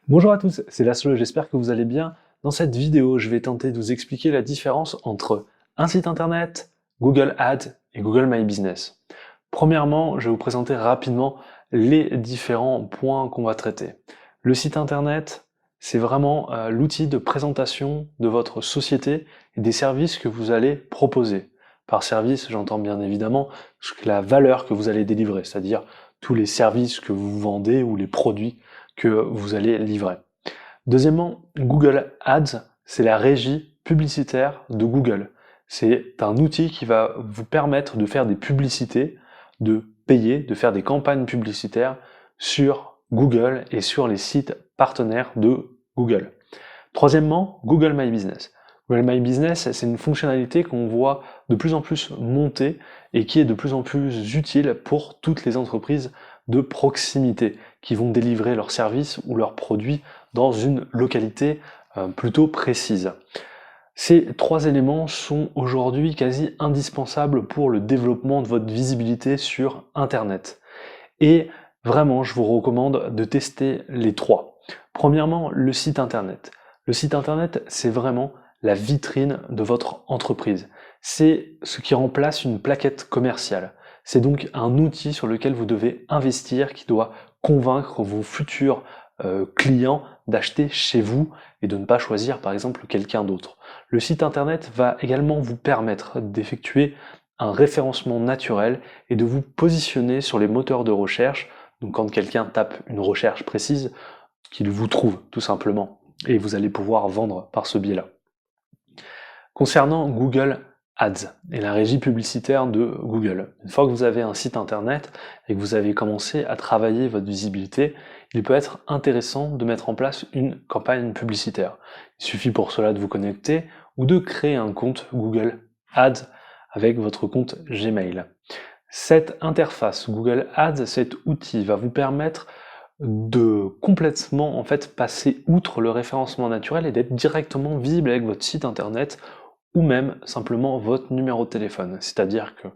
Bonjour à tous, c'est Laszlo, j'espère que vous allez bien. Dans cette vidéo, je vais tenter de vous expliquer la différence entre un site internet, Google Ads et Google My Business. Premièrement, je vais vous présenter rapidement les différents points qu'on va traiter. Le site internet, c'est vraiment l'outil de présentation de votre société et des services que vous allez proposer. Par service, j'entends bien évidemment la valeur que vous allez délivrer, c'est-à-dire tous les services que vous vendez ou les produits que vous allez livrer. Deuxièmement, Google Ads, c'est la régie publicitaire de Google. C'est un outil qui va vous permettre de faire des publicités, de payer, de faire des campagnes publicitaires sur Google et sur les sites partenaires de Google. Troisièmement, Google My Business. Google My Business, c'est une fonctionnalité qu'on voit de plus en plus monter et qui est de plus en plus utile pour toutes les entreprises de proximité qui vont délivrer leurs services ou leurs produits dans une localité plutôt précise. Ces trois éléments sont aujourd'hui quasi indispensables pour le développement de votre visibilité sur Internet. Et vraiment, je vous recommande de tester les trois. Premièrement, le site Internet. Le site Internet, c'est vraiment la vitrine de votre entreprise. C'est ce qui remplace une plaquette commerciale. C'est donc un outil sur lequel vous devez investir, qui doit convaincre vos futurs clients d'acheter chez vous et de ne pas choisir par exemple quelqu'un d'autre. Le site Internet va également vous permettre d'effectuer un référencement naturel et de vous positionner sur les moteurs de recherche. Donc quand quelqu'un tape une recherche précise, qu'il vous trouve tout simplement. Et vous allez pouvoir vendre par ce biais-là. Concernant Google Ads et la régie publicitaire de Google, une fois que vous avez un site internet et que vous avez commencé à travailler votre visibilité, il peut être intéressant de mettre en place une campagne publicitaire. Il suffit pour cela de vous connecter ou de créer un compte Google Ads avec votre compte Gmail. Cette interface Google Ads, cet outil va vous permettre de complètement passer outre le référencement naturel et d'être directement visible avec votre site internet ou même simplement votre numéro de téléphone. C'est-à-dire que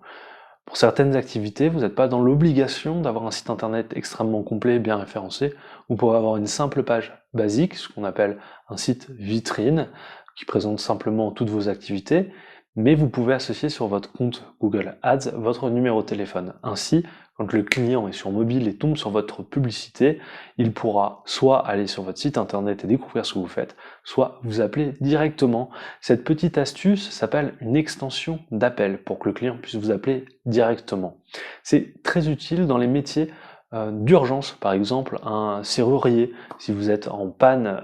pour certaines activités, vous n'êtes pas dans l'obligation d'avoir un site internet extrêmement complet et bien référencé. Vous pouvez avoir une simple page basique, ce qu'on appelle un site vitrine, qui présente simplement toutes vos activités, mais vous pouvez associer sur votre compte Google Ads votre numéro de téléphone. Ainsi, quand le client est sur mobile et tombe sur votre publicité, il pourra soit aller sur votre site internet et découvrir ce que vous faites, soit vous appeler directement. Cette petite astuce s'appelle une extension d'appel pour que le client puisse vous appeler directement. C'est très utile dans les métiers d'urgence, par exemple un serrurier. Si vous êtes en panne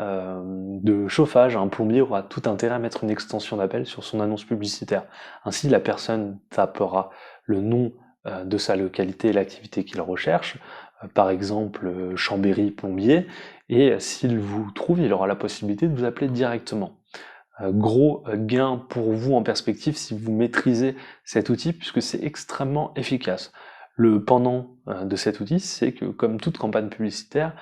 de chauffage, un plombier aura tout intérêt à mettre une extension d'appel sur son annonce publicitaire. Ainsi, la personne tapera le nom de sa localité et l'activité qu'il recherche, par exemple Chambéry plombier, et s'il vous trouve, il aura la possibilité de vous appeler directement. Gros gain pour vous en perspective si vous maîtrisez cet outil, puisque c'est extrêmement efficace. Le pendant de cet outil, c'est que comme toute campagne publicitaire,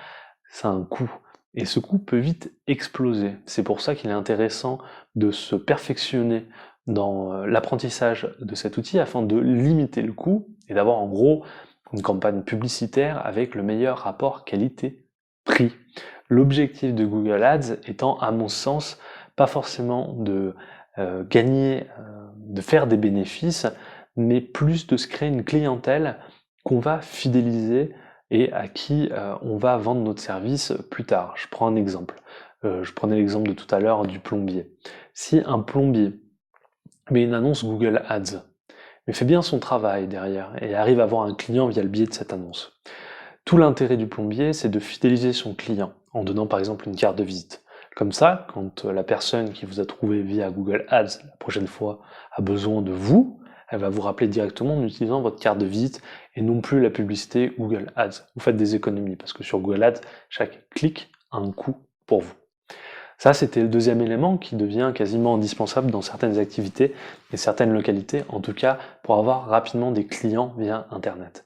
ça a un coût. Et ce coût peut vite exploser. C'est pour ça qu'il est intéressant de se perfectionner dans l'apprentissage de cet outil afin de limiter le coût et d'avoir en gros une campagne publicitaire avec le meilleur rapport qualité-prix. L'objectif de Google Ads étant, à mon sens, pas forcément de gagner, de faire des bénéfices, mais plus de se créer une clientèle qu'on va fidéliser et à qui on va vendre notre service plus tard. Je prends un exemple. Je prenais l'exemple de tout à l'heure du plombier. Si un plombier met une annonce Google Ads, mais fait bien son travail derrière et arrive à avoir un client via le biais de cette annonce, tout l'intérêt du plombier, c'est de fidéliser son client en donnant par exemple une carte de visite. Comme ça, quand la personne qui vous a trouvé via Google Ads la prochaine fois a besoin de vous, elle va vous rappeler directement en utilisant votre carte de visite et non plus la publicité Google Ads. Vous faites des économies parce que sur Google Ads, chaque clic a un coût pour vous. Ça, c'était le deuxième élément qui devient quasiment indispensable dans certaines activités et certaines localités, en tout cas pour avoir rapidement des clients via Internet.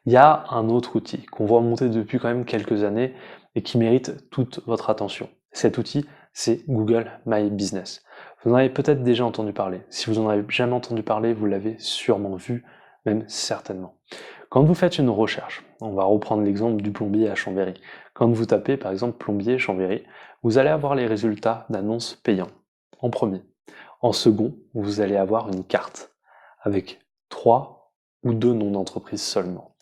Il y a un autre outil qu'on voit monter depuis quand même quelques années et qui mérite toute votre attention. Cet outil, c'est Google My Business. Vous en avez peut-être déjà entendu parler. Si vous en avez jamais entendu parler, vous l'avez sûrement vu, même certainement. Quand vous faites une recherche, on va reprendre l'exemple du plombier à Chambéry. Quand vous tapez par exemple plombier Chambéry, vous allez avoir les résultats d'annonces payants en premier. En second, vous allez avoir une carte avec 3 ou 2 noms d'entreprise seulement.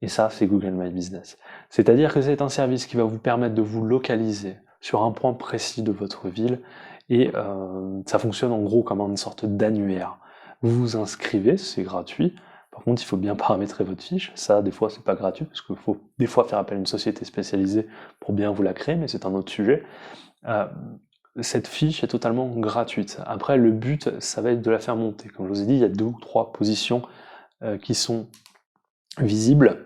Et ça, c'est Google My Business. C'est-à-dire que c'est un service qui va vous permettre de vous localiser sur un point précis de votre ville et ça fonctionne en gros comme une sorte d'annuaire. Vous vous inscrivez, c'est gratuit. Par contre, il faut bien paramétrer votre fiche. Ça, des fois, c'est pas gratuit parce qu'il faut des fois faire appel à une société spécialisée pour bien vous la créer, mais c'est un autre sujet. Cette fiche est totalement gratuite. Après, le but, ça va être de la faire monter. Comme je vous ai dit, il y a 2 ou 3 positions qui sont visibles.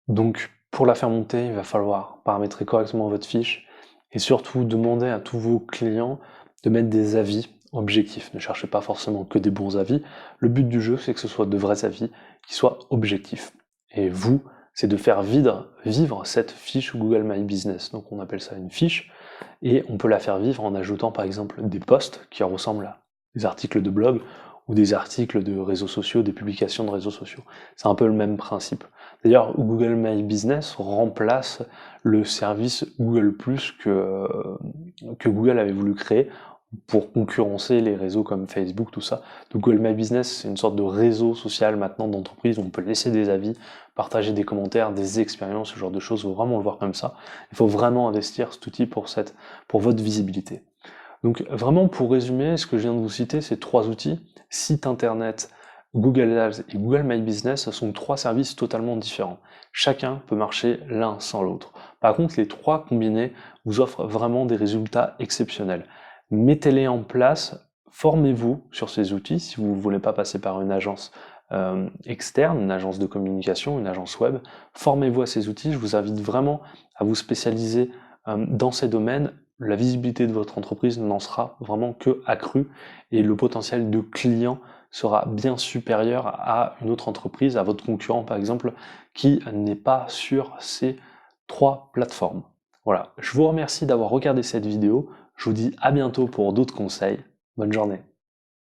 Donc, pour la faire monter, il va falloir paramétrer correctement votre fiche et surtout demander à tous vos clients de mettre des avis objectifs. Ne cherchez pas forcément que des bons avis. Le but du jeu, c'est que ce soit de vrais avis qui soient objectifs. Et vous, c'est de faire vivre cette fiche Google My Business. Donc, on appelle ça une fiche et on peut la faire vivre en ajoutant par exemple des posts qui ressemblent à des articles de blog ou des articles de réseaux sociaux, des publications de réseaux sociaux. C'est un peu le même principe. D'ailleurs, Google My Business remplace le service Google+, que Google avait voulu créer pour concurrencer les réseaux comme Facebook, tout ça. Donc Google My Business, c'est une sorte de réseau social maintenant d'entreprise où on peut laisser des avis, partager des commentaires, des expériences, ce genre de choses. Il faut vraiment le voir comme ça. Il faut vraiment investir cet outil pour votre visibilité. Donc vraiment, pour résumer, ce que je viens de vous citer, ces 3 outils, site internet, Google Ads et Google My Business, ce sont 3 services totalement différents. Chacun peut marcher l'un sans l'autre. Par contre, les 3 combinés vous offrent vraiment des résultats exceptionnels. Mettez-les en place, formez-vous sur ces outils si vous ne voulez pas passer par une agence externe, une agence de communication, une agence web. Formez-vous à ces outils, je vous invite vraiment à vous spécialiser dans ces domaines. La visibilité de votre entreprise n'en sera vraiment que accrue et le potentiel de clients sera bien supérieur à une autre entreprise, à votre concurrent par exemple, qui n'est pas sur ces 3 plateformes. Voilà, je vous remercie d'avoir regardé cette vidéo, je vous dis à bientôt pour d'autres conseils, bonne journée.